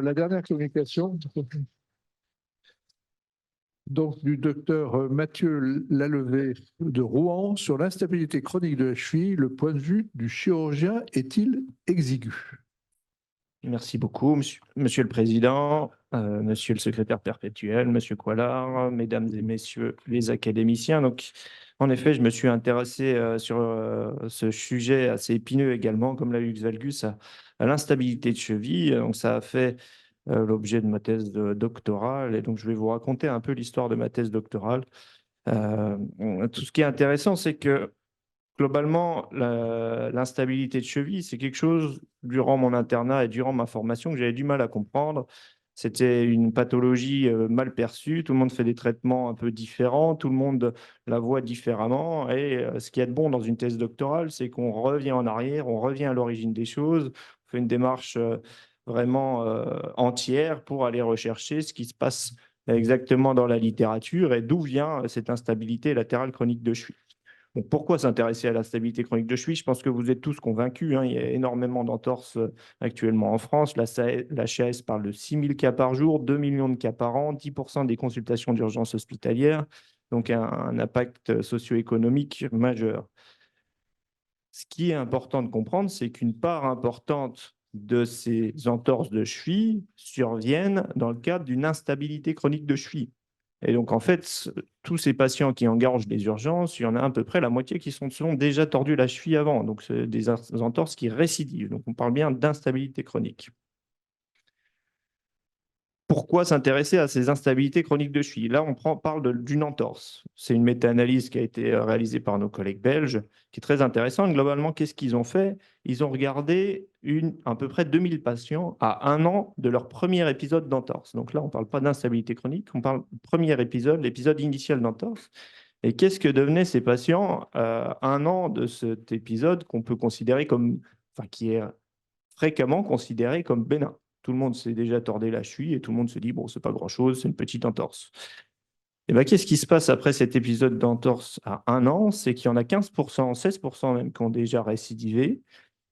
la dernière communication donc, du docteur Mathieu Lalevé de Rouen sur l'instabilité chronique de la cheville. Le point de vue du chirurgien est-il exigu? Merci beaucoup, monsieur le Président, monsieur le secrétaire perpétuel, monsieur Coilard, mesdames et messieurs les académiciens. Donc, en effet, je me suis intéressé sur ce sujet assez épineux également, comme l'a Lux Valgus, à l'instabilité de cheville. Donc, ça a fait l'objet de ma thèse doctorale. Et donc, je vais vous raconter un peu l'histoire de ma thèse doctorale. Tout ce qui est intéressant, c'est que globalement, l'instabilité de cheville, c'est quelque chose, durant mon internat et durant ma formation, que j'avais du mal à comprendre. C'était une pathologie mal perçue. Tout le monde fait des traitements un peu différents. Tout le monde la voit différemment. Et ce qui est bon dans une thèse doctorale, c'est qu'on revient en arrière, on revient à l'origine des choses, on fait une démarche vraiment entière pour aller rechercher ce qui se passe exactement dans la littérature et d'où vient cette instabilité latérale chronique de cheville. Donc, pourquoi s'intéresser à la stabilité chronique de cheville? Je pense que vous êtes tous convaincus, hein, il y a énormément d'entorses actuellement en France. L'HAS parle de 6 000 cas par jour, 2 millions de cas par an, 10% des consultations d'urgence hospitalière, donc un impact socio-économique majeur. Ce qui est important de comprendre, c'est qu'une part importante de ces entorses de cheville surviennent dans le cadre d'une instabilité chronique de cheville. Et donc, en fait, tous ces patients qui engorgent les urgences, il y en a à peu près la moitié qui sont déjà tordus la cheville avant. Donc, c'est des entorses qui récidivent. Donc, on parle bien d'instabilité chronique. Pourquoi s'intéresser à ces instabilités chroniques de cheville? Là, on parle d'une entorse. C'est une méta-analyse qui a été réalisée par nos collègues belges, qui est très intéressante. Globalement, qu'est-ce qu'ils ont fait? Ils ont regardé à peu près 2000 patients à 1 an de leur premier épisode d'entorse. Donc là, on ne parle pas d'instabilité chronique, on parle du premier épisode, l'épisode initial d'entorse. Et qu'est-ce que devenaient ces patients à 1 an de cet épisode qu'on peut considérer comme, enfin, qui est fréquemment considéré comme bénin? Tout le monde s'est déjà tordé la cheville et tout le monde se dit, bon, c'est pas grand-chose, c'est une petite entorse. Et bien, qu'est-ce qui se passe après cet épisode d'entorse à 1 an? C'est qu'il y en a 15%, 16% même qui ont déjà récidivé,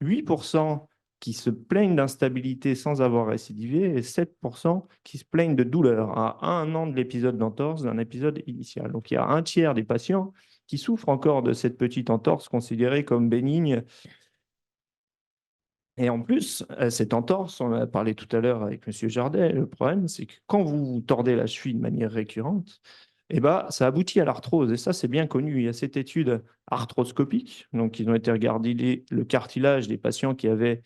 8% qui se plaignent d'instabilité sans avoir récidivé et 7% qui se plaignent de douleur à 1 an de l'épisode d'entorse, d'un épisode initial. Donc, il y a un tiers des patients qui souffrent encore de cette petite entorse considérée comme bénigne. Et en plus, cette entorse, on en a parlé tout à l'heure avec M. Jardet, le problème, c'est que quand vous tordez la cheville de manière récurrente, eh ben, ça aboutit à l'arthrose. Et ça, c'est bien connu. Il y a cette étude arthroscopique. Donc, ils ont été regarder le cartilage des patients qui avaient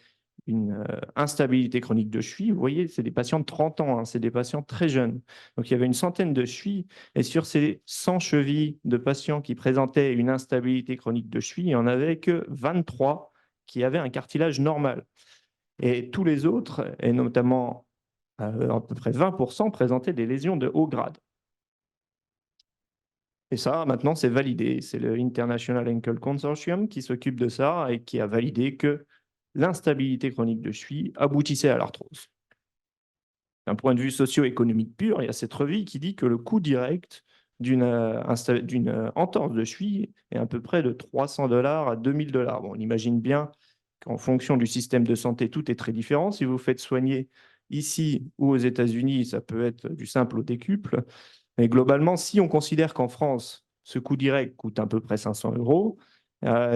une instabilité chronique de cheville. Vous voyez, c'est des patients de 30 ans, hein, c'est des patients très jeunes. Donc, il y avait une centaine de chevilles. Et sur ces 100 chevilles de patients qui présentaient une instabilité chronique de cheville, il n'y en avait que 23 qui avaient un cartilage normal. Et tous les autres, et notamment à peu près 20%, présentaient des lésions de haut grade. Et ça, maintenant, c'est validé. C'est le International Ankle Consortium qui s'occupe de ça et qui a validé que l'instabilité chronique de cheville aboutissait à l'arthrose. D'un point de vue socio-économique pur, il y a cette revue qui dit que le coût direct d'une entorse de cheville est à peu près de $300 à $2000. Bon, on imagine bien qu'en fonction du système de santé, tout est très différent. Si vous faites soigner ici ou aux États-Unis, ça peut être du simple au décuple. Mais globalement, si on considère qu'en France, ce coût direct coûte à peu près 500 €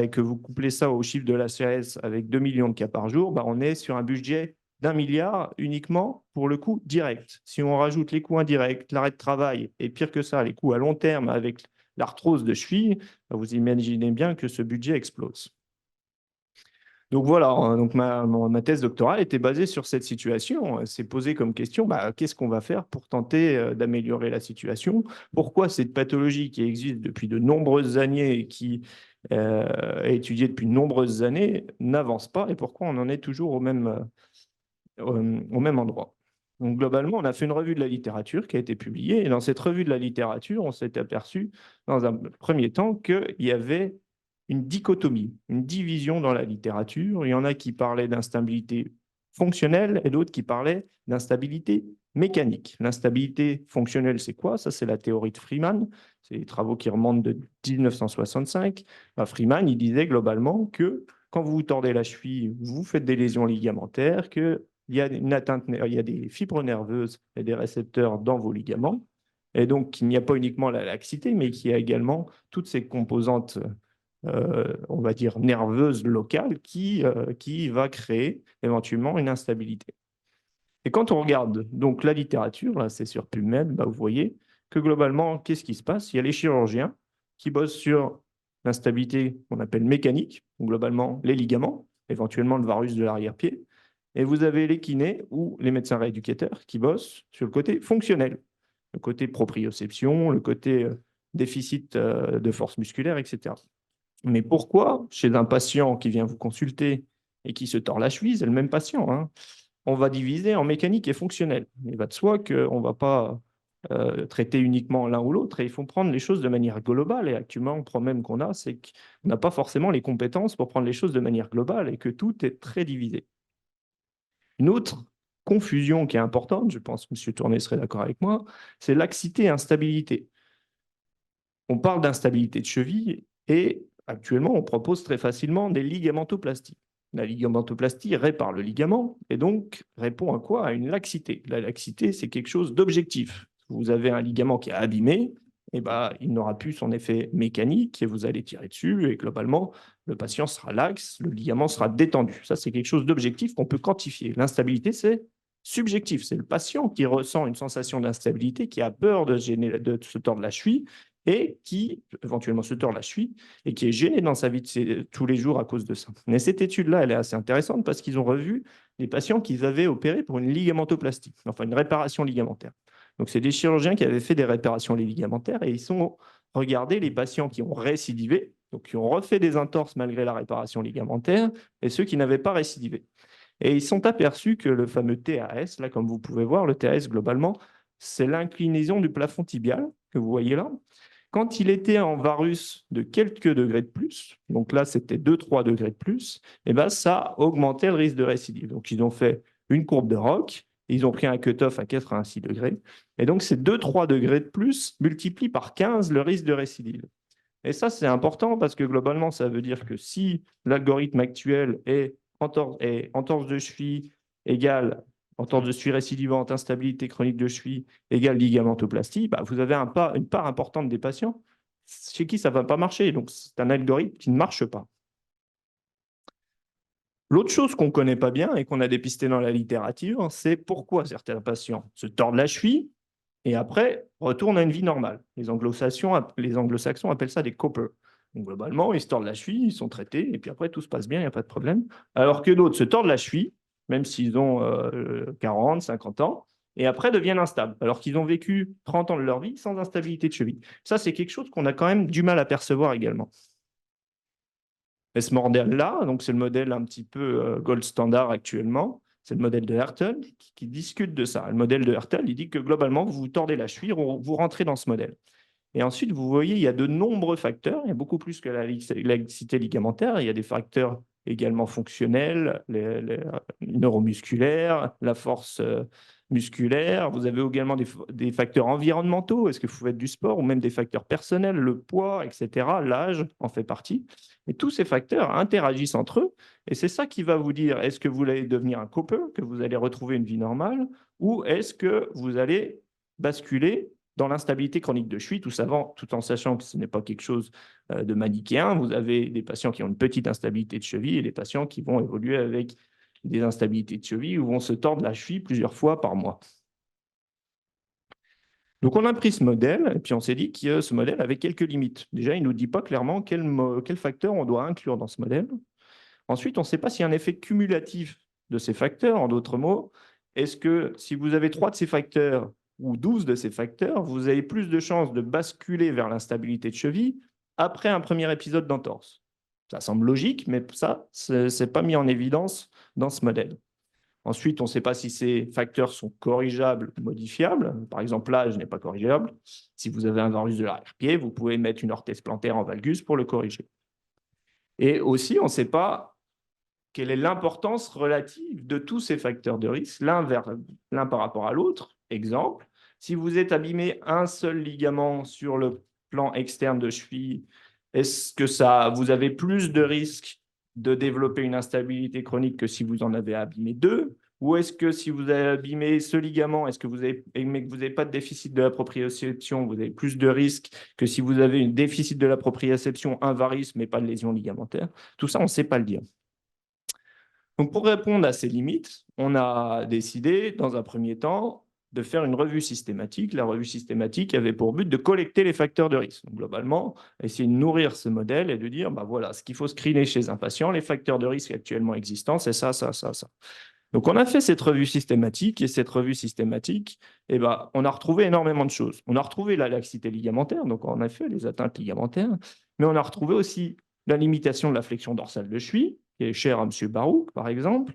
et que vous couplez ça au chiffre de la CRS avec 2 millions de cas par jour, bah, on est sur un budget d'1 milliard uniquement pour le coût direct. Si on rajoute les coûts indirects, l'arrêt de travail, et pire que ça, les coûts à long terme avec l'arthrose de cheville, bah, vous imaginez bien que ce budget explose. Donc voilà, donc ma thèse doctorale était basée sur cette situation. C'est posé comme question, bah, qu'est-ce qu'on va faire pour tenter d'améliorer la situation? Pourquoi cette pathologie qui existe depuis de nombreuses années et qui est étudiée depuis de nombreuses années n'avance pas et pourquoi on en est toujours au même endroit? Donc globalement, on a fait une revue de la littérature qui a été publiée et dans cette revue de la littérature, on s'est aperçu dans un premier temps qu'il y avait une dichotomie, une division dans la littérature. Il y en a qui parlaient d'instabilité fonctionnelle et d'autres qui parlaient d'instabilité mécanique. L'instabilité fonctionnelle, c'est quoi? Ça, c'est la théorie de Freeman. C'est des travaux qui remontent de 1965. Freeman, il disait globalement que quand vous vous tordez la cheville, vous faites des lésions ligamentaires, que il y a une atteinte, il y a des fibres nerveuses et des récepteurs dans vos ligaments. Et donc, il n'y a pas uniquement la laxité, mais qu'il y a également toutes ces composantes, on va dire, nerveuses locales qui va créer éventuellement une instabilité. Et quand on regarde donc la littérature, là, c'est sur PubMed, bah, vous voyez que globalement, qu'est-ce qui se passe? Il y a les chirurgiens qui bossent sur l'instabilité qu'on appelle mécanique, donc globalement les ligaments, éventuellement le varus de l'arrière-pied. Et vous avez les kinés ou les médecins rééducateurs qui bossent sur le côté fonctionnel, le côté proprioception, le côté déficit de force musculaire, etc. Mais pourquoi, chez un patient qui vient vous consulter et qui se tord la cheville, c'est le même patient, hein, on va diviser en mécanique et fonctionnel. Il va de soi qu'on ne va pas traiter uniquement l'un ou l'autre, et il faut prendre les choses de manière globale. Et actuellement, le problème qu'on a, c'est qu'on n'a pas forcément les compétences pour prendre les choses de manière globale et que tout est très divisé. Une autre confusion qui est importante, je pense que M. Tourné serait d'accord avec moi, c'est laxité et instabilité. On parle d'instabilité de cheville et actuellement, on propose très facilement des ligamentoplasties. La ligamentoplastie répare le ligament et donc répond à quoi? À une laxité. La laxité, c'est quelque chose d'objectif. Vous avez un ligament qui est abîmé, et ben, il n'aura plus son effet mécanique et vous allez tirer dessus et globalement, le patient sera laxe, le ligament sera détendu. Ça, c'est quelque chose d'objectif qu'on peut quantifier. L'instabilité, c'est subjectif. C'est le patient qui ressent une sensation d'instabilité, qui a peur de se tordre la cheville et qui éventuellement se tord la cheville et qui est gêné dans sa vie de tous les jours à cause de ça. Mais cette étude-là, elle est assez intéressante parce qu'ils ont revu les patients qu'ils avaient opérés pour une ligamentoplastie, enfin une réparation ligamentaire. Donc, c'est des chirurgiens qui avaient fait des réparations ligamentaires et ils ont regardé les patients qui ont récidivé, donc qui ont refait des entorses malgré la réparation ligamentaire, et ceux qui n'avaient pas récidivé. Et ils sont aperçus que le fameux TAS, là, comme vous pouvez voir, le TAS, globalement, c'est l'inclinaison du plafond tibial que vous voyez là. Quand il était en varus de quelques degrés de plus, donc là, c'était 2-3 degrés de plus, et ben, ça augmentait le risque de récidive. Donc, ils ont fait une courbe de Rock, ils ont pris un cut-off à 86 degrés, et donc ces 2-3 degrés de plus multiplient par 15 le risque de récidive. Et ça, c'est important parce que globalement, ça veut dire que si l'algorithme actuel est entorse de cheville égale entorse de cheville récidivante, instabilité chronique de cheville égale ligamentoplastie, bah, vous avez une part importante des patients chez qui ça ne va pas marcher. Donc, c'est un algorithme qui ne marche pas. L'autre chose qu'on ne connaît pas bien et qu'on a dépisté dans la littérature, c'est pourquoi certains patients se tordent la cheville et après retournent à une vie normale. Les anglo-saxons appellent ça des copers. Donc, globalement, ils se tordent la cheville, ils sont traités, et puis après, tout se passe bien, il n'y a pas de problème. Alors que d'autres se tordent la cheville, même s'ils ont 40, 50 ans, et après deviennent instables, alors qu'ils ont vécu 30 ans de leur vie sans instabilité de cheville. Ça, c'est quelque chose qu'on a quand même du mal à percevoir également. Et ce modèle-là, donc c'est le modèle un petit peu gold standard actuellement, c'est le modèle de Hertel qui discute de ça. Le modèle de Hertel, il dit que globalement, vous vous tordez la cheville, vous rentrez dans ce modèle. Et ensuite, vous voyez, il y a de nombreux facteurs, il y a beaucoup plus que la laxité ligamentaire, il y a des facteurs également fonctionnels, les neuromusculaires, la force musculaire, vous avez également des facteurs environnementaux, est-ce que vous faites du sport, ou même des facteurs personnels, le poids, etc., l'âge en fait partie. Et tous ces facteurs interagissent entre eux, et c'est ça qui va vous dire, est-ce que vous allez devenir un copper, que vous allez retrouver une vie normale, ou est-ce que vous allez basculer dans l'instabilité chronique de cheville, tout en sachant que ce n'est pas quelque chose de manichéen. Vous avez des patients qui ont une petite instabilité de cheville et des patients qui vont évoluer avec des instabilités de cheville ou vont se tordre la cheville plusieurs fois par mois. Donc, on a pris ce modèle et puis on s'est dit que ce modèle avait quelques limites. Déjà, il ne nous dit pas clairement quel facteur on doit inclure dans ce modèle. Ensuite, on ne sait pas s'il y a un effet cumulatif de ces facteurs. En d'autres mots, est-ce que si vous avez 3 de ces facteurs ou 12 de ces facteurs, vous avez plus de chances de basculer vers l'instabilité de cheville après un premier épisode d'entorse? Ça semble logique, mais ça, ce n'est pas mis en évidence dans ce modèle. Ensuite, on ne sait pas si ces facteurs sont corrigeables ou modifiables. Par exemple, l'âge n'est pas corrigeable. Si vous avez un varus de l'arrière-pied, vous pouvez mettre une orthèse plantaire en valgus pour le corriger. Et aussi, on ne sait pas quelle est l'importance relative de tous ces facteurs de risque, l'un par rapport à l'autre. Exemple, si vous êtes abîmé un seul ligament sur le plan externe de cheville, est-ce que vous avez plus de risques de développer une instabilité chronique que si vous en avez abîmé 2? Ou est-ce que si vous avez abîmé ce ligament, est-ce que vous avez, mais que vous n'avez pas de déficit de la proprioception, vous avez plus de risques que si vous avez un déficit de la proprioception, un varice, mais pas de lésion ligamentaire? Tout ça, on ne sait pas le dire. Donc, pour répondre à ces limites, on a décidé, dans un premier temps, de faire une revue systématique. La revue systématique avait pour but de collecter les facteurs de risque. Donc, globalement, essayer de nourrir ce modèle et de dire, bah voilà, ce qu'il faut screener chez un patient, les facteurs de risque actuellement existants, c'est ça, ça, ça, ça. Donc, on a fait cette revue systématique, et cette revue systématique, eh ben, on a retrouvé énormément de choses. On a retrouvé la laxité ligamentaire, donc en effet, les atteintes ligamentaires, mais on a retrouvé aussi la limitation de la flexion dorsale de cheville, qui est chère à M. Barouk, par exemple,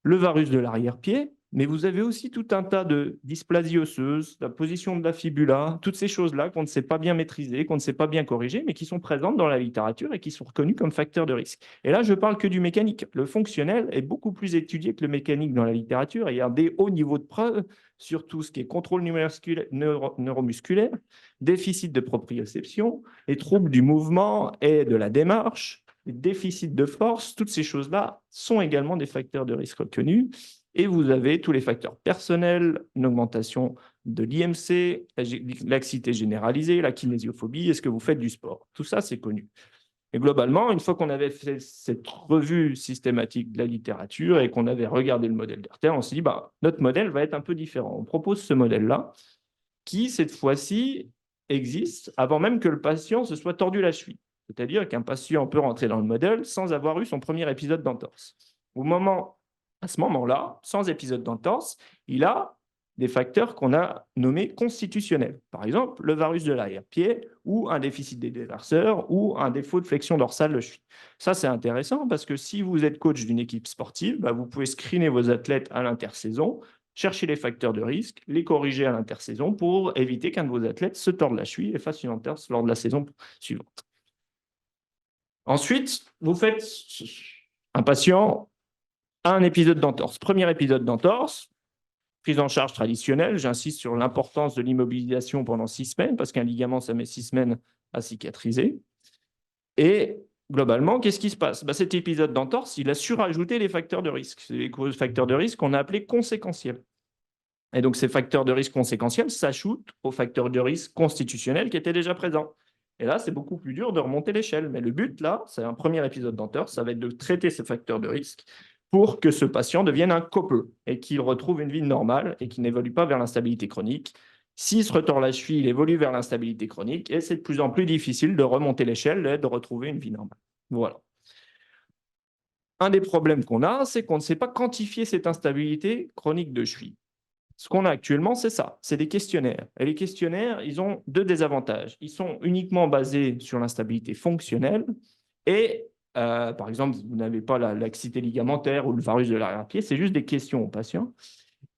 le varus de l'arrière-pied, mais vous avez aussi tout un tas de dysplasies osseuses, la position de la fibula, toutes ces choses-là qu'on ne sait pas bien maîtriser, qu'on ne sait pas bien corriger, mais qui sont présentes dans la littérature et qui sont reconnues comme facteurs de risque. Et là, je parle que du mécanique. Le fonctionnel est beaucoup plus étudié que le mécanique dans la littérature et il y a des hauts niveaux de preuves sur tout ce qui est contrôle neuromusculaire, déficit de proprioception, les troubles du mouvement et de la démarche, les déficits de force, toutes ces choses-là sont également des facteurs de risque reconnus. Et vous avez tous les facteurs personnels, une augmentation de l'IMC, la laxité généralisée, la kinésiophobie, est-ce que vous faites du sport? Tout ça, c'est connu. Et globalement, une fois qu'on avait fait cette revue systématique de la littérature et qu'on avait regardé le modèle d'Herter, on s'est dit, bah, notre modèle va être un peu différent. On propose ce modèle-là qui, cette fois-ci, existe avant même que le patient se soit tordu la cheville. C'est-à-dire qu'un patient peut rentrer dans le modèle sans avoir eu son premier épisode d'entorse. À ce moment-là, sans épisode d'entorse, il a des facteurs qu'on a nommés constitutionnels. Par exemple, le varus de l'arrière-pied ou un déficit des déverseurs ou un défaut de flexion dorsale de cheville. Ça, c'est intéressant parce que si vous êtes coach d'une équipe sportive, bah, vous pouvez screener vos athlètes à l'intersaison, chercher les facteurs de risque, les corriger à l'intersaison pour éviter qu'un de vos athlètes se torde la cheville et fasse une entorse lors de la saison suivante. Ensuite, vous faites un patient a un épisode d'entorse. Premier épisode d'entorse, prise en charge traditionnelle. J'insiste sur l'importance de l'immobilisation pendant 6 semaines, parce qu'un ligament, ça met 6 semaines à cicatriser. Et globalement, qu'est-ce qui se passe? Cet épisode d'entorse, il a surajouté les facteurs de risque. C'est les facteurs de risque qu'on a appelés conséquentiels. Et donc, ces facteurs de risque conséquentiels s'ajoutent aux facteurs de risque constitutionnels qui étaient déjà présents. Et là, c'est beaucoup plus dur de remonter l'échelle. Mais le but, là, c'est un premier épisode d'entorse, ça va être de traiter ces facteurs de risque pour que ce patient devienne un copeau et qu'il retrouve une vie normale et qu'il n'évolue pas vers l'instabilité chronique. S'il se retord la cheville, il évolue vers l'instabilité chronique et c'est de plus en plus difficile de remonter l'échelle et de retrouver une vie normale. Voilà. Un des problèmes qu'on a, c'est qu'on ne sait pas quantifier cette instabilité chronique de cheville. Ce qu'on a actuellement, c'est ça, c'est des questionnaires. Et les questionnaires, ils ont 2 désavantages. Ils sont uniquement basés sur l'instabilité fonctionnelle et, par exemple, vous n'avez pas la laxité ligamentaire ou le varus de l'arrière-pied, c'est juste des questions aux patients.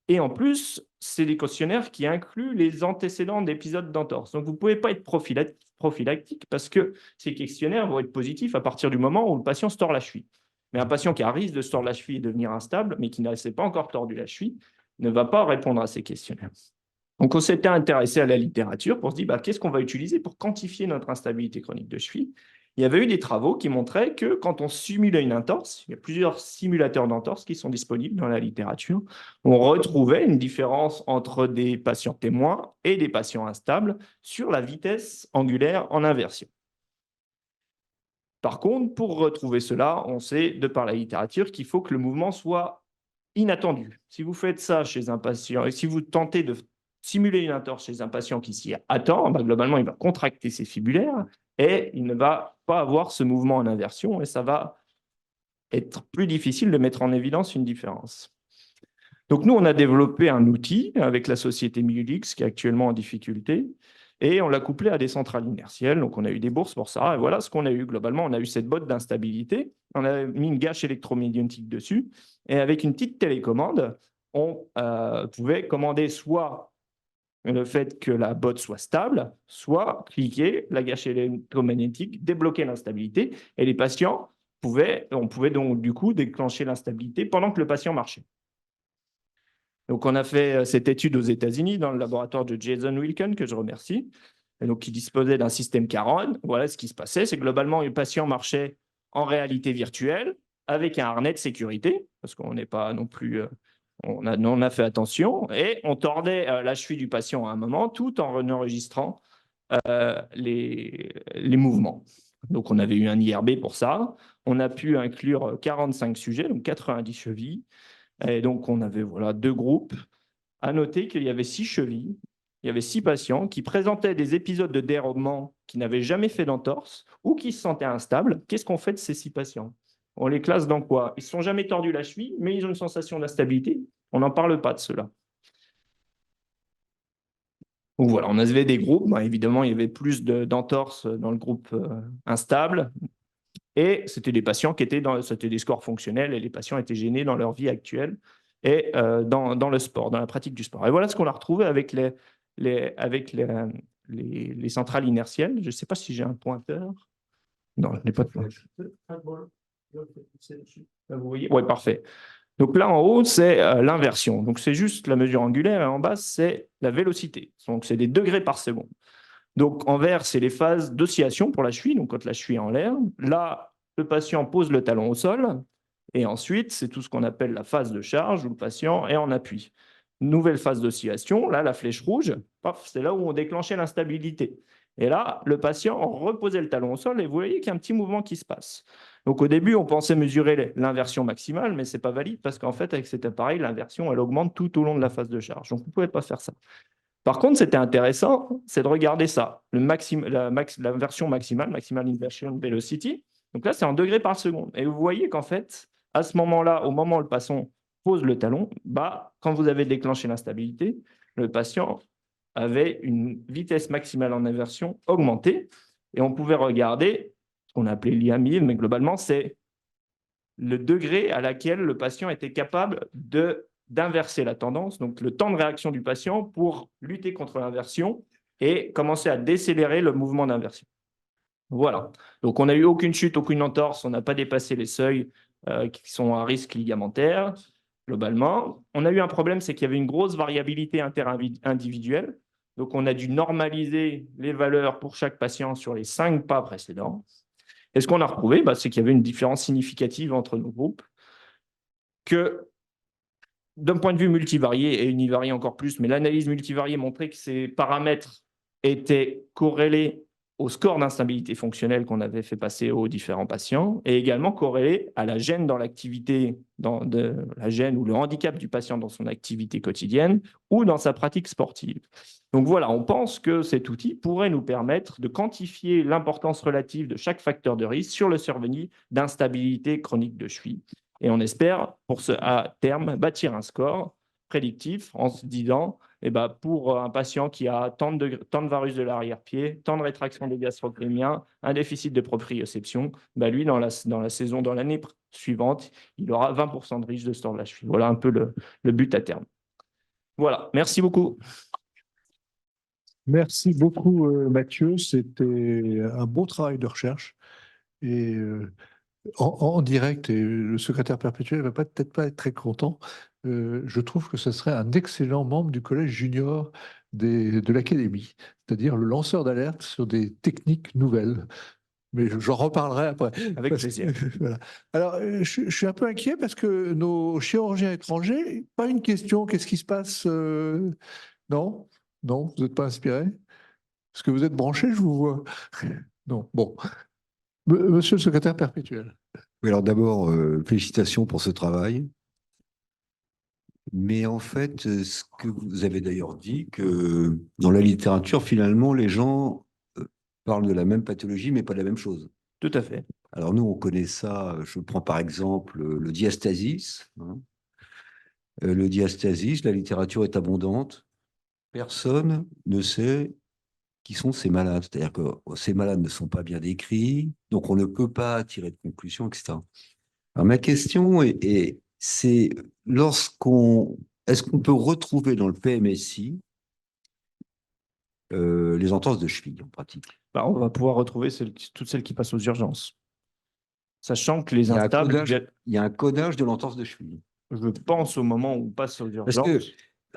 Et en plus, c'est des questionnaires qui incluent les antécédents d'épisodes d'entorse. Donc, vous ne pouvez pas être prophylactique parce que ces questionnaires vont être positifs à partir du moment où le patient se tord la cheville. Mais un patient qui a un risque de se tordre la cheville et devenir instable, mais qui ne s'est pas encore tordu la cheville, ne va pas répondre à ces questionnaires. Donc, on s'était intéressé à la littérature pour se dire, qu'est-ce qu'on va utiliser pour quantifier notre instabilité chronique de cheville? Il y avait eu des travaux qui montraient que quand on simulait une entorse, il y a plusieurs simulateurs d'entorse qui sont disponibles dans la littérature, on retrouvait une différence entre des patients témoins et des patients instables sur la vitesse angulaire en inversion. Par contre, pour retrouver cela, on sait, de par la littérature, qu'il faut que le mouvement soit inattendu. Si vous faites ça chez un patient, et si vous tentez de simuler une entorse chez un patient qui s'y attend, globalement, il va contracter ses fibulaires et il ne va pas avoir ce mouvement en inversion et ça va être plus difficile de mettre en évidence une différence. Donc, nous, on a développé un outil avec la société Mulix qui est actuellement en difficulté et on l'a couplé à des centrales inertielles. Donc, on a eu des bourses pour ça. Et voilà ce qu'on a eu. Globalement, on a eu cette botte d'instabilité. On a mis une gâche électromédiatique dessus. Et avec une petite télécommande, on pouvait commander soit le fait que la botte soit stable, soit cliquer la gâche électromagnétique, débloquer l'instabilité. Et les patients on pouvait donc du coup déclencher l'instabilité pendant que le patient marchait. Donc, on a fait cette étude aux États-Unis dans le laboratoire de Jason Wilken, que je remercie, et donc, qui disposait d'un système Caron. Voilà ce qui se passait, c'est que globalement, le patient marchait en réalité virtuelle avec un harnais de sécurité, parce qu'on n'est pas non plus On a fait attention et on tordait la cheville du patient à un moment tout en enregistrant les mouvements. Donc, on avait eu un IRB pour ça. On a pu inclure 45 sujets, donc 90 chevilles. Et donc, on avait voilà, 2 groupes. À noter qu'il y avait 6 chevilles, il y avait 6 patients qui présentaient des épisodes de dérobement qui n'avaient jamais fait d'entorse ou qui se sentaient instables. Qu'est-ce qu'on fait de ces 6 patients? On les classe dans quoi? Ils ne se sont jamais tordus la cheville, mais ils ont une sensation d'instabilité. On n'en parle pas de cela. Donc voilà, on avait des groupes. Bah, évidemment, il y avait plus d'entorses dans le groupe instable. Et c'était des patients qui étaient c'était des scores fonctionnels et les patients étaient gênés dans leur vie actuelle et dans le sport, dans la pratique du sport. Et voilà ce qu'on a retrouvé avec les centrales inertielles. Je ne sais pas si j'ai un pointeur. Non, je n'ai pas de pointeur. Vous voyez? Oui, parfait. Donc là, en haut, c'est l'inversion. Donc c'est juste la mesure angulaire et en bas, c'est la vélocité. Donc c'est des degrés par seconde. Donc en vert, c'est les phases d'oscillation pour la cheville, donc quand la cheville est en l'air. Là, le patient pose le talon au sol. Et ensuite, c'est tout ce qu'on appelle la phase de charge où le patient est en appui. Nouvelle phase d'oscillation, là, la flèche rouge, c'est là où on déclenchait l'instabilité. Et là, le patient reposait le talon au sol et vous voyez qu'il y a un petit mouvement qui se passe. Donc au début, on pensait mesurer l'inversion maximale, mais ce n'est pas valide parce qu'en fait, avec cet appareil, l'inversion, elle augmente tout au long de la phase de charge. Donc vous ne pouvez pas faire ça. Par contre, c'était intéressant, c'est de regarder ça, l'inversion maximale, maximal inversion velocity. Donc là, c'est en degrés par seconde. Et vous voyez qu'en fait, à ce moment-là, au moment où le patient pose le talon, quand vous avez déclenché l'instabilité, le patient avait une vitesse maximale en inversion augmentée. Et on pouvait regarder ce qu'on appelait l'IA1000, mais globalement, c'est le degré à laquelle le patient était capable d'inverser la tendance, donc le temps de réaction du patient pour lutter contre l'inversion et commencer à décélérer le mouvement d'inversion. Voilà. Donc, on n'a eu aucune chute, aucune entorse, on n'a pas dépassé les seuils qui sont à risque ligamentaire, globalement. On a eu un problème, c'est qu'il y avait une grosse variabilité interindividuelle. Donc, on a dû normaliser les valeurs pour chaque patient sur les 5 pas précédents. Et ce qu'on a retrouvé, c'est qu'il y avait une différence significative entre nos groupes, que d'un point de vue multivarié et univarié encore plus, mais l'analyse multivariée montrait que ces paramètres étaient corrélés au score d'instabilité fonctionnelle qu'on avait fait passer aux différents patients et également corrélés à la gêne dans l'activité, la gêne ou le handicap du patient dans son activité quotidienne ou dans sa pratique sportive. Donc voilà, on pense que cet outil pourrait nous permettre de quantifier l'importance relative de chaque facteur de risque sur le survenu d'instabilité chronique de cheville. Et on espère, à terme, bâtir un score prédictif en se disant, pour un patient qui a tant de varus de l'arrière-pied, tant de rétraction des gastroclémiens, un déficit de proprioception, lui, dans l'année suivante, il aura 20% de risque de se tordre la cheville. Voilà un peu le but à terme. Voilà, merci beaucoup. Merci beaucoup, Mathieu. C'était un beau travail de recherche. Et en direct, et le secrétaire perpétuel ne va peut-être pas être très content, je trouve que ce serait un excellent membre du collège junior de l'Académie, c'est-à-dire le lanceur d'alerte sur des techniques nouvelles. Mais j'en reparlerai après. Avec plaisir. Voilà. Alors, je suis un peu inquiet parce que nos chirurgiens étrangers, pas une question, qu'est-ce qui se passe Non, non, vous n'êtes pas inspiré? Est-ce que vous êtes branché, je vous vois? Non, bon. Monsieur le secrétaire perpétuel. Oui, alors d'abord, félicitations pour ce travail. Mais en fait, ce que vous avez d'ailleurs dit, que dans la littérature, finalement, les gens parlent de la même pathologie, mais pas de la même chose. Tout à fait. Alors nous, on connaît ça, je prends par exemple le diastasis. Le diastasis, la littérature est abondante. Personne ne sait qui sont ces malades. C'est-à-dire que ces malades ne sont pas bien décrits, donc on ne peut pas tirer de conclusion, etc. Alors ma question c'est est-ce qu'on peut retrouver dans le PMSI les entorses de cheville en pratique? On va pouvoir retrouver toutes celles qui passent aux urgences. Sachant que les Il instables... y a un codage de l'entorse de cheville. Je pense au moment où on passe aux urgences, Parce que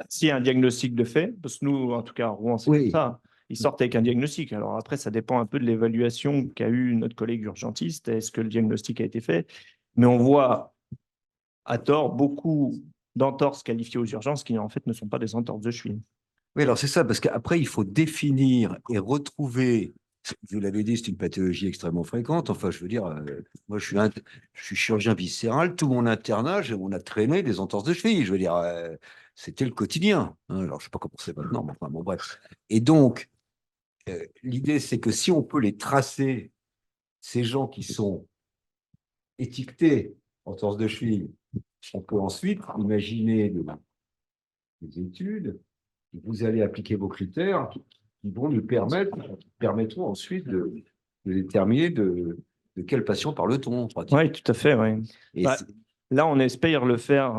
s'il y a un diagnostic de fait, parce que nous, en tout cas, à Rouen, c'est comme ça, ils sortent avec un diagnostic. Alors après, ça dépend un peu de l'évaluation qu'a eu notre collègue urgentiste. Est-ce que le diagnostic a été fait? Mais on voit à tort beaucoup d'entorses qualifiées aux urgences qui en fait ne sont pas des entorses de cheville. Oui, alors c'est ça, parce qu'après, il faut définir et retrouver. Vous l'avez dit, c'est une pathologie extrêmement fréquente. Enfin, je veux dire, moi, je suis chirurgien viscéral. Tout mon internat, on a traîné des entorses de cheville. Je veux dire, c'était le quotidien, hein. Alors, je ne sais pas comment c'est maintenant, mais enfin, bon, bref. Et donc, l'idée, c'est que si on peut les tracer, ces gens qui sont étiquetés entorses de cheville, on peut ensuite imaginer des études, vous allez appliquer vos critères qui vont nous permettront ensuite de déterminer de quel patient parle-t-on. Oui, tout à fait. Ouais. Et Bah, là, on espère le faire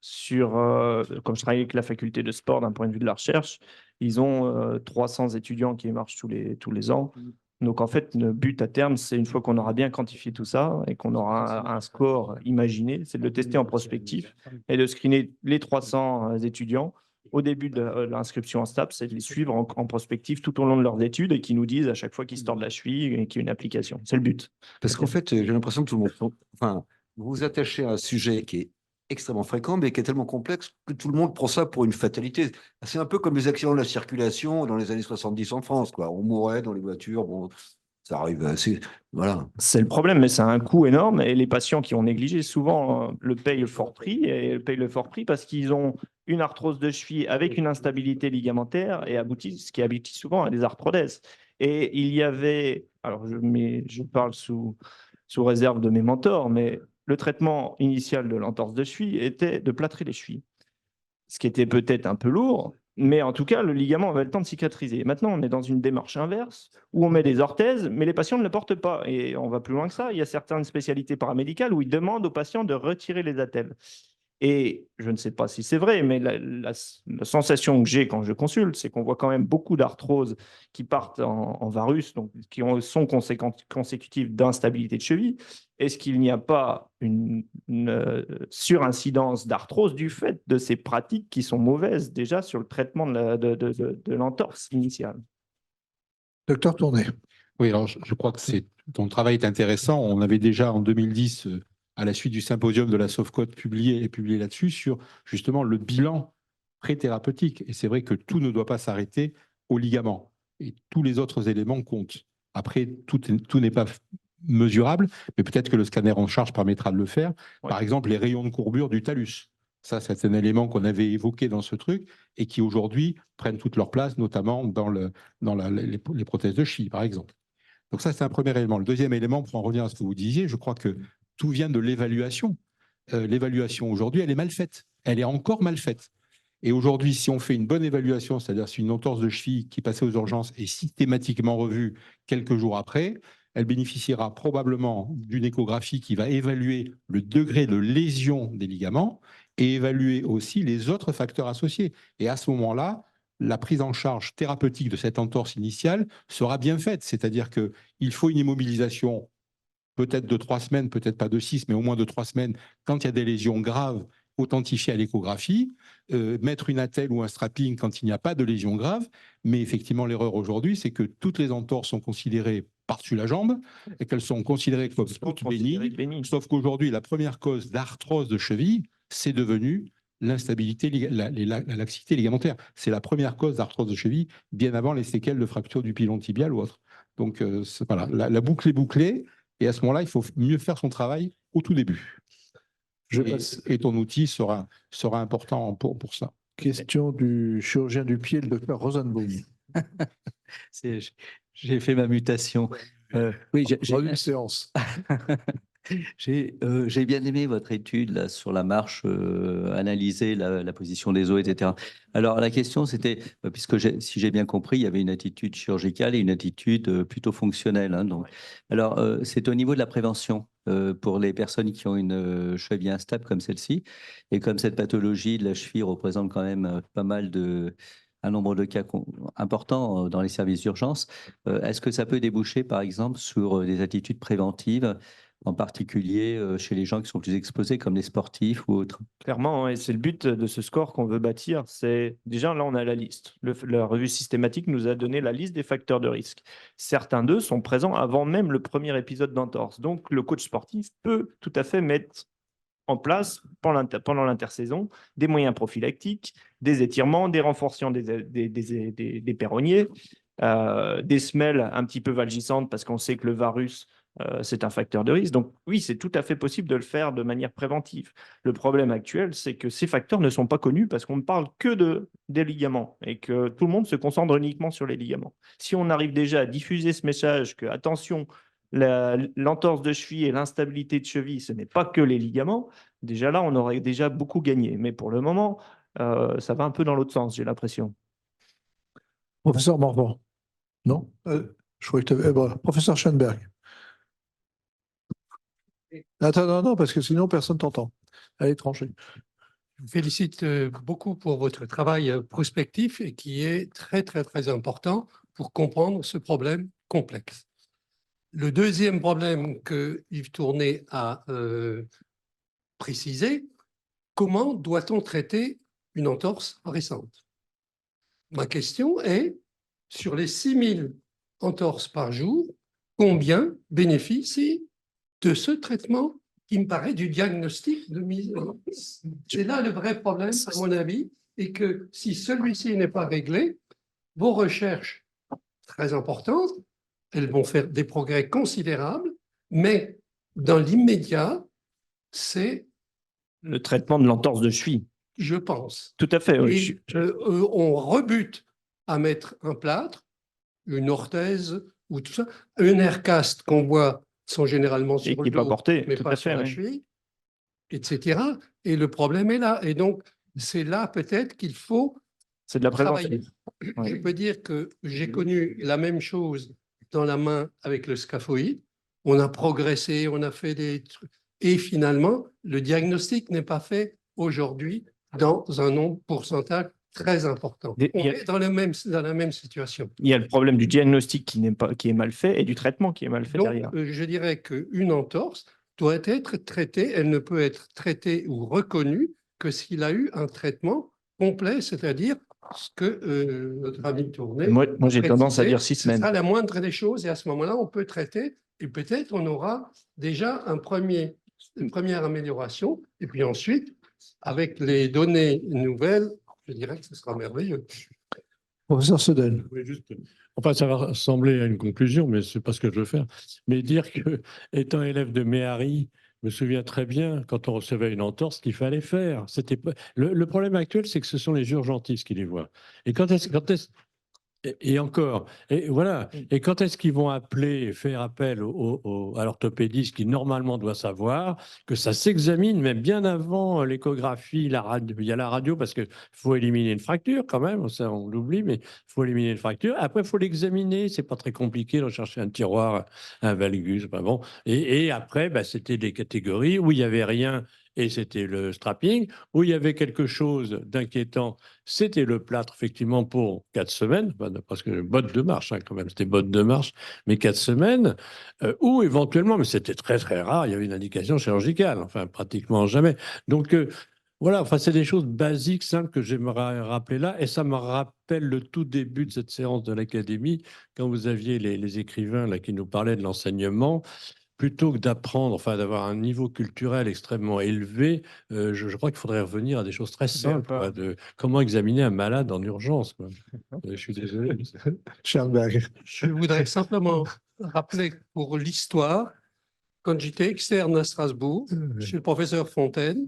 comme je travaille avec la faculté de sport d'un point de vue de la recherche, ils ont 300 étudiants qui marchent tous les ans. Donc, en fait, le but à terme, c'est une fois qu'on aura bien quantifié tout ça et qu'on aura un score imaginé, c'est de le tester en prospectif et de screener les 300 étudiants au début de l'inscription en STAPS, c'est de les suivre en prospectif tout au long de leurs études et qui nous disent à chaque fois qu'ils se tordent la cheville et qu'il y a une application. C'est le but. parce qu'en fait, j'ai l'impression que tout le monde, enfin, vous vous attachez à un sujet qui est extrêmement fréquent, mais qui est tellement complexe que tout le monde prend ça pour une fatalité. C'est un peu comme les accidents de la circulation dans les années 70 en France, quoi. On mourait dans les voitures, bon, ça arrive assez, voilà. C'est le problème, mais ça a un coût énorme et les patients qui ont négligé souvent le payent le fort prix et payent le fort prix parce qu'ils ont une arthrose de cheville avec une instabilité ligamentaire et ce qui aboutit souvent à des arthrodèses. Et il y avait, alors je parle sous réserve de mes mentors, mais le traitement initial de l'entorse de cheville était de plâtrer les chevilles, ce qui était peut-être un peu lourd, mais en tout cas, le ligament avait le temps de cicatriser. Maintenant, on est dans une démarche inverse où on met des orthèses, mais les patients ne le portent pas. Et on va plus loin que ça. Il y a certaines spécialités paramédicales où ils demandent aux patients de retirer les attelles. Et je ne sais pas si c'est vrai, mais la sensation que j'ai quand je consulte, c'est qu'on voit quand même beaucoup d'arthroses qui partent en varus, donc sont consécutives d'instabilité de cheville. Est-ce qu'il n'y a pas une surincidence d'arthrose du fait de ces pratiques qui sont mauvaises déjà sur le traitement de l'entorse initiale? Docteur Tourné. Oui, alors je crois que ton travail est intéressant. On avait déjà en 2010, à la suite du symposium de la SOFCOT, publié là-dessus sur justement le bilan pré-thérapeutique. Et c'est vrai que tout ne doit pas s'arrêter au ligament. Et tous les autres éléments comptent. Après, tout n'est pas mesurable, mais peut-être que le scanner en charge permettra de le faire. Ouais. Par exemple, les rayons de courbure du talus. Ça, c'est un élément qu'on avait évoqué dans ce truc et qui aujourd'hui prennent toute leur place, notamment dans les prothèses de cheville, par exemple. Donc ça, c'est un premier élément. Le deuxième élément, pour en revenir à ce que vous disiez, je crois que tout vient de l'évaluation. L'évaluation aujourd'hui, elle est mal faite. Elle est encore mal faite. Et aujourd'hui, si on fait une bonne évaluation, c'est-à-dire si une entorse de cheville qui passait aux urgences est systématiquement revue quelques jours après, elle bénéficiera probablement d'une échographie qui va évaluer le degré de lésion des ligaments et évaluer aussi les autres facteurs associés. Et à ce moment-là, la prise en charge thérapeutique de cette entorse initiale sera bien faite. C'est-à-dire qu'il faut une immobilisation peut-être de 3 semaines, peut-être pas de 6, mais au moins de 3 semaines, quand il y a des lésions graves authentifiées à l'échographie, mettre une attelle ou un strapping quand il n'y a pas de lésions graves. Mais effectivement, l'erreur aujourd'hui, c'est que toutes les entorses sont considérées par-dessus la jambe et qu'elles sont considérées comme toutes bénignes. Sauf qu'aujourd'hui, la première cause d'arthrose de cheville, c'est devenu l'instabilité, la laxité ligamentaire. C'est la première cause d'arthrose de cheville, bien avant les séquelles de fracture du pilon tibial ou autre. Donc voilà, la boucle est bouclée. Et à ce moment-là, il faut mieux faire son travail au tout début. Et ton outil sera important pour ça. Question du chirurgien du pied, le docteur Rosenbaum. J'ai fait ma mutation. Oui, J'ai une séance. J'ai bien aimé votre étude là, sur la marche, analyser la position des os, etc. Alors la question c'était, puisque si j'ai bien compris, il y avait une attitude chirurgicale et une attitude plutôt fonctionnelle, hein, donc. Alors c'est au niveau de la prévention pour les personnes qui ont une cheville instable comme celle-ci, et comme cette pathologie de la cheville représente quand même pas mal un nombre de cas importants dans les services d'urgence. Est-ce que ça peut déboucher, par exemple, sur des attitudes préventives, en particulier chez les gens qui sont plus exposés, comme les sportifs ou autres? Clairement, et c'est le but de ce score qu'on veut bâtir. C'est déjà, là, on a la liste. La revue systématique nous a donné la liste des facteurs de risque. Certains d'eux sont présents avant même le premier épisode d'entorse. Donc, le coach sportif peut tout à fait mettre en place pendant l'intersaison des moyens prophylactiques, des étirements, des renforcements des péronniers, des semelles un petit peu valgissantes parce qu'on sait que le varus, c'est un facteur de risque. Donc oui, c'est tout à fait possible de le faire de manière préventive. Le problème actuel, c'est que ces facteurs ne sont pas connus parce qu'on ne parle que des ligaments et que tout le monde se concentre uniquement sur les ligaments. Si on arrive déjà à diffuser ce message que, attention, l'entorse de cheville et l'instabilité de cheville, ce n'est pas que les ligaments, déjà là, on aurait déjà beaucoup gagné. Mais pour le moment, ça va un peu dans l'autre sens, j'ai l'impression. Professeur Morvan. Non? Je crois que tu avais... professeur Schoenberg. Attends, non, parce que sinon, personne t'entend. Allez, trancher. Je vous félicite beaucoup pour votre travail prospectif et qui est très, très, très important pour comprendre ce problème complexe. Le deuxième problème que Yves Tourné a précisé, comment doit-on traiter une entorse récente? Ma question est, sur les 6000 entorses par jour, combien bénéficient de ce traitement qui me paraît du diagnostic de mise en place? C'est là le vrai problème, à mon avis, et que si celui-ci n'est pas réglé, vos recherches très importantes, elles vont faire des progrès considérables, mais dans l'immédiat, c'est, Le traitement de l'entorse de cheville. je pense, Tout à fait. Oui. et on rebute à mettre un plâtre, une orthèse ou tout ça, un aircast qu'on voit sont généralement sur Et qui le n'est pas dos, porté. mais Tout pas à sur fait. la Oui. cheville, etc. Et le problème est là. Et donc, c'est là peut-être qu'il faut C'est de la prévention. travailler. Ouais. Je peux dire que j'ai connu la même chose dans la main avec le scaphoïde. On a progressé, on a fait des trucs. Et finalement, le diagnostic n'est pas fait aujourd'hui dans un nombre pourcentage très important. Il On y a- est dans la même situation. Il y a le problème du diagnostic qui est mal fait et du traitement qui est mal fait Donc, derrière. je dirais qu'une entorse doit être traitée, elle ne peut être traitée ou reconnue que s'il a eu un traitement complet, c'est-à-dire ce que notre ami Tourné Moi, j'ai a tendance à précisé, dire 6 ce semaines. sera la moindre des choses et à ce moment-là, on peut traiter et peut-être on aura déjà une première amélioration et puis ensuite, avec les données nouvelles, je dirais que ce sera merveilleux. Professeur Sedel. Oui, juste, enfin, ça va ressembler à une conclusion, mais c'est pas ce que je veux faire. Mais dire que, étant élève de Méhari, je me souviens très bien, quand on recevait une entorse, qu'il fallait faire. C'était pas... le problème actuel, c'est que ce sont les urgentistes qui les voient. Et et encore, et voilà. Et quand est-ce qu'ils vont appeler et faire appel à l'orthopédiste qui normalement doit savoir que ça s'examine même bien avant l'échographie, la radio. Il y a la radio parce qu'il faut éliminer une fracture quand même, ça on l'oublie, mais il faut éliminer une fracture. Après, il faut l'examiner. C'est pas très compliqué de rechercher un tiroir, un valgus. Enfin bon. Et après, c'était des catégories où il n'y avait rien. Et c'était le strapping, où il y avait quelque chose d'inquiétant, c'était le plâtre, effectivement, pour 4 semaines, parce que bottes de marche, quand même, c'était bottes de marche, mais 4 semaines, ou éventuellement, mais c'était très, très rare, il y avait une indication chirurgicale, enfin, pratiquement jamais. Donc, voilà, enfin, c'est des choses basiques, simples, que j'aimerais rappeler là, et ça me rappelle le tout début de cette séance de l'Académie, quand vous aviez les écrivains là, qui nous parlaient de l'enseignement. Plutôt que d'apprendre, enfin d'avoir un niveau culturel extrêmement élevé, je crois qu'il faudrait revenir à des choses très simples, quoi, de comment examiner un malade en urgence, quoi. Je suis désolé. Schoenberg. Je voudrais simplement rappeler pour l'histoire, quand j'étais externe à Strasbourg, chez le professeur Fontaine,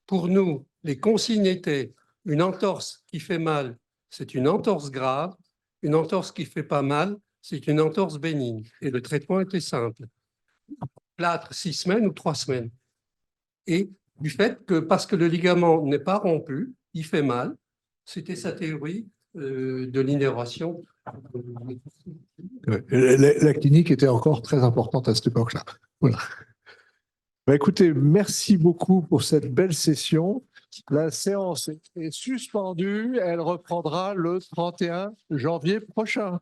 pour nous, les consignes étaient une entorse qui fait mal, c'est une entorse grave, une entorse qui ne fait pas mal, c'est une entorse bénigne. Et le traitement était simple. Plâtre 6 semaines ou 3 semaines. Et du fait que, parce que le ligament n'est pas rompu, il fait mal, c'était sa théorie de l'innervation. La clinique était encore très importante à cette époque-là. Voilà. Écoutez, merci beaucoup pour cette belle session. La séance est suspendue. Elle reprendra le 31 janvier prochain.